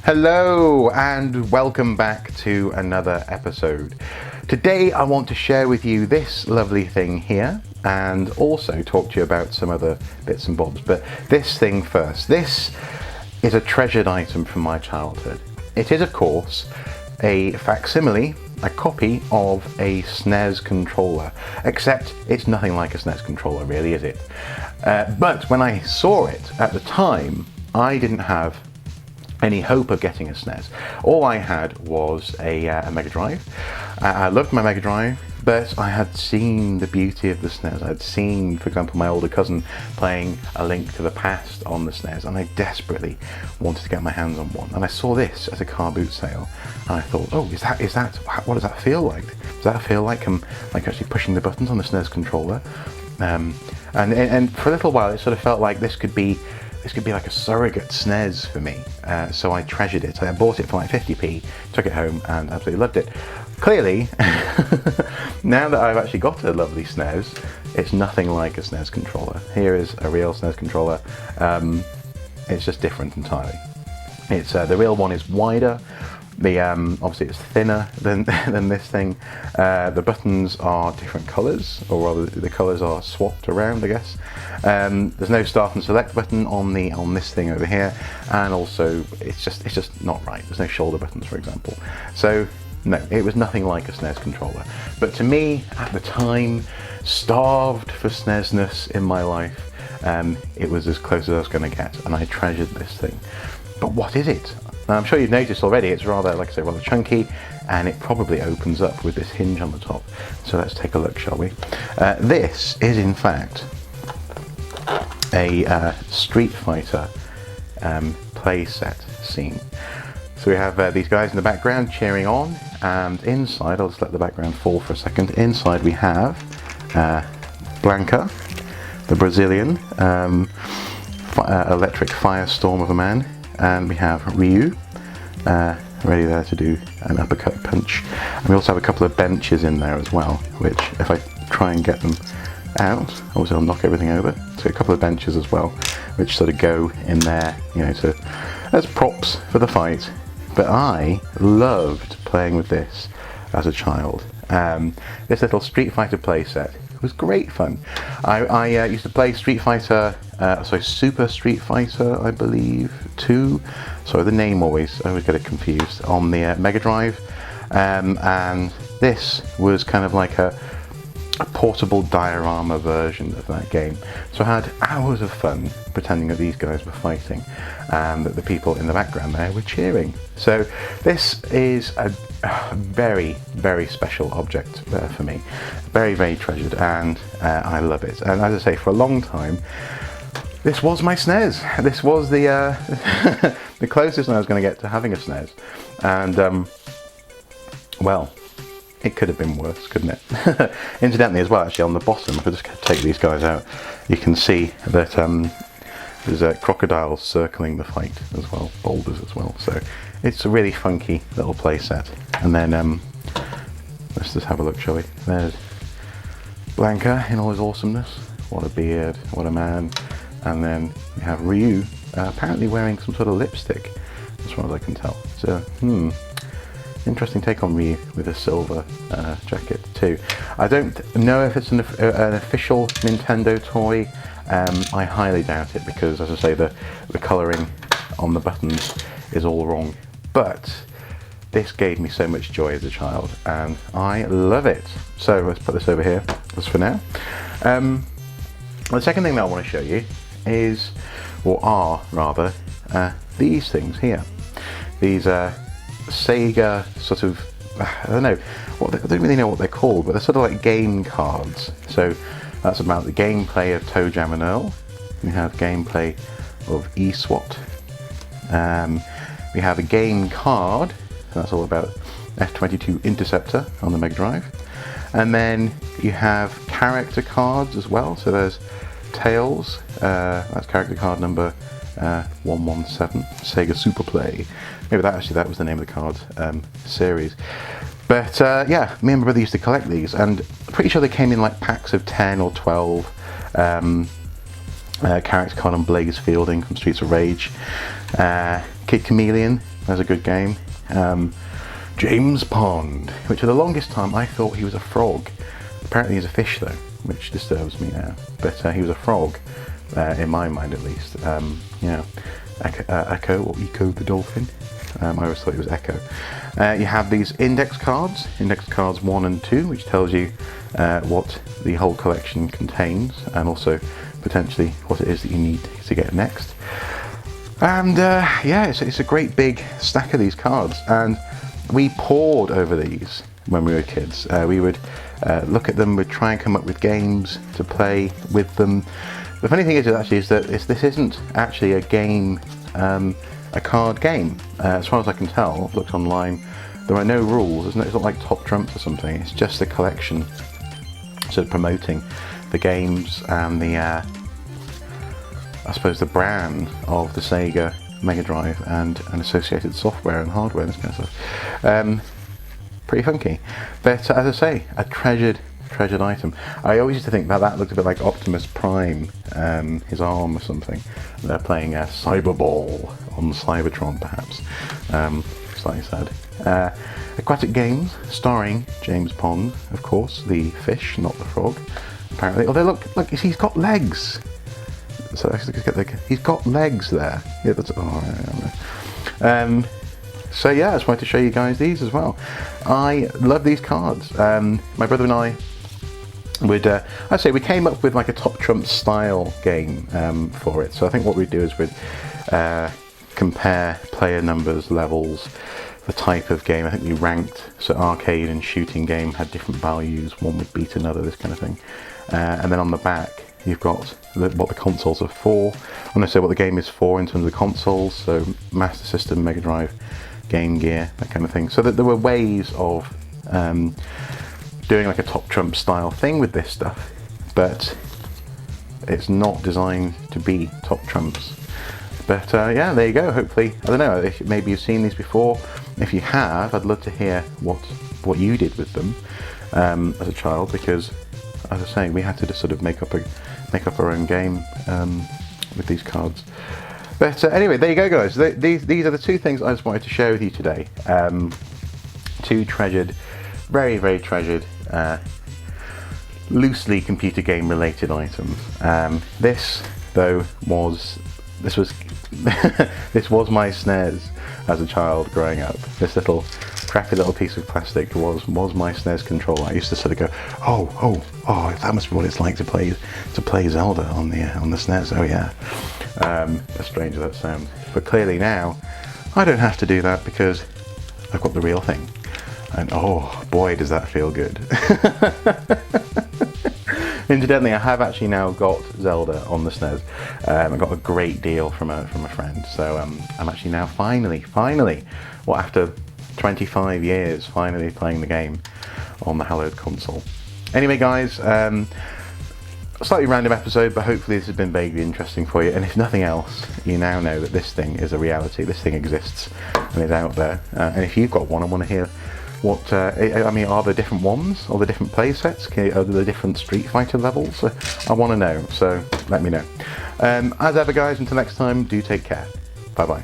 Hello and welcome back to another episode. Today I want to share with you this lovely thing here and also talk to you about some other bits and bobs, but this thing first. This is a treasured item from my childhood. It is, of course, a facsimile, a copy of a SNES controller, except it's nothing like a SNES controller really, is it? But when I saw it at the time, I didn't have any hope of getting a SNES. All I had was a Mega Drive. I loved my Mega Drive, but I had seen the beauty of the SNES. I had seen, for example, my older cousin playing A Link to the Past on the SNES, and I desperately wanted to get my hands on one. And I saw this at a car boot sale, and I thought, oh, is that, what does that feel like? Does that feel like I'm actually pushing the buttons on the SNES controller? And for a little while, it sort of felt like this could be like a surrogate SNES for me, so I treasured it. I bought it for like 50p, took it home and absolutely loved it. Clearly, now that I've actually got a lovely SNES, it's nothing like a SNES controller. Here is a real SNES controller. It's just different entirely. It's the real one is wider. Obviously it's thinner than this thing. The buttons are different colours, or rather the colours are swapped around, I guess. There's no start and select button on this thing over here, and also it's just not right. There's no shoulder buttons, for example. So no, it was nothing like a SNES controller. But to me, at the time, starved for SNES-ness in my life, it was as close as I was going to get, and I treasured this thing. But what is it? Now, I'm sure you've noticed already, it's rather, like I say, rather chunky, and it probably opens up with this hinge on the top. So let's take a look, shall we? This is, in fact, a Street Fighter playset scene. So we have these guys in the background cheering on, and inside, I'll just let the background fall for a second, inside we have Blanca, the Brazilian, electric firestorm of a man. And we have Ryu, ready there to do an uppercut punch. And we also have a couple of benches in there as well, which if I try and get them out, obviously I'll knock everything over. So a couple of benches as well, which sort of go in there, you know, as props for the fight. But I loved playing with this as a child. This little Street Fighter playset was great fun. I used to play Street Fighter, Super Street Fighter, I believe, 2. Sorry, the name I always get it confused, on the Mega Drive. And this was kind of like a portable diorama version of that game. So I had hours of fun pretending that these guys were fighting and that the people in the background there were cheering. So this is a very, very special object for me. Very, very treasured, and I love it. And as I say, for a long time, this was my SNES. This was the the closest I was going to get to having a SNES. And well, it could have been worse, couldn't it? Incidentally as well, actually on the bottom, if I just take these guys out, you can see that there's crocodiles circling the fight as well, boulders as well. So it's a really funky little play set. And then let's just have a look, shall we? There's Blanca in all his awesomeness. What a beard, what a man. And then we have Ryu, apparently wearing some sort of lipstick, as far as I can tell. So, interesting take on Ryu with a silver jacket too. I don't know if it's an official Nintendo toy. I highly doubt it because, as I say, the colouring on the buttons is all wrong. But this gave me so much joy as a child, and I love it. So let's put this over here, just for now. The second thing that I want to show you is, or are rather, these things here. These Sega sort of, I don't really know what they're called, but they're sort of like game cards. So that's about the gameplay of Toe Jam and Earl. We have gameplay of eSWAT. We have a game card, that's all about F-22 Interceptor on the Mega Drive. And then you have character cards as well. So there's Tails, that's character card number 117, Sega Super Play. Maybe that was the name of the card series. But yeah, me and my brother used to collect these, and I'm pretty sure they came in like packs of 10 or 12. Character card on Blaze Fielding from Streets of Rage. Kid Chameleon, there's a good game. James Pond, which for the longest time I thought he was a frog. Apparently he's a fish though, which disturbs me now. But he was a frog, in my mind at least. Yeah, Echo or Eco the dolphin. I always thought it was Echo. You have these index cards 1 and 2, which tells you what the whole collection contains, and also potentially what it is that you need to get next. And yeah, it's a great big stack of these cards, and we pored over these when we were kids. We would look at them, we'd try and come up with games to play with them. The funny thing is that this isn't actually a game, a card game. As far as I can tell, I've looked online, there are no rules. It's not like Top Trumps or something. It's just a collection sort of promoting the games and the, I suppose, the brand of the Sega Mega Drive and associated software and hardware and this kind of stuff. Pretty funky. But as I say, a treasured item. I always used to think that looked a bit like Optimus Prime, his arm or something. They're playing a Cyberball on Cybertron, perhaps. Slightly sad. Aquatic games starring James Pond, of course, the fish, not the frog. Apparently, although look, he's got legs. So he's got legs there. Yeah, that's so yeah, I just wanted to show you guys these as well. I love these cards. My brother and I would, I'd say we came up with like a Top Trump style game for it. So I think what we'd do is we'd compare player numbers, levels, the type of game. I think we ranked, so arcade and shooting game had different values. One would beat another, this kind of thing. And then on the back, you've got what the consoles are for. I want to say what the game is for in terms of the consoles, so Master System, Mega Drive, Game Gear, that kind of thing. So that there were ways of doing like a Top Trump style thing with this stuff, but it's not designed to be Top Trumps. But yeah, there you go. Hopefully, I don't know, if maybe you've seen these before. If you have, I'd love to hear what you did with them as a child, because as I say, we had to just sort of make up our own game with these cards. But anyway, there you go, guys. These are the two things I just wanted to share with you today. Two treasured, very, very treasured, loosely computer game related items. This was this was my SNES as a child growing up. This little crappy little piece of plastic was my SNES controller. I used to sort of go, oh, that must be what it's like to play Zelda on the SNES. Oh yeah. As strange as that sounds, but clearly now I don't have to do that because I've got the real thing, and oh boy, does that feel good. Incidentally, I have actually now got Zelda on the SNES. I got a great deal from a friend, so I'm actually now finally, after 25 years, finally playing the game on the hallowed console. Anyway, guys, a slightly random episode, but hopefully this has been vaguely interesting for you. And if nothing else, you now know that this thing is a reality. This thing exists and is out there. And if you've got one, I want to hear what, I mean, are there different ones? Are there different play sets? Are there different Street Fighter levels? I want to know, so let me know. As ever, guys, until next time, do take care. Bye-bye.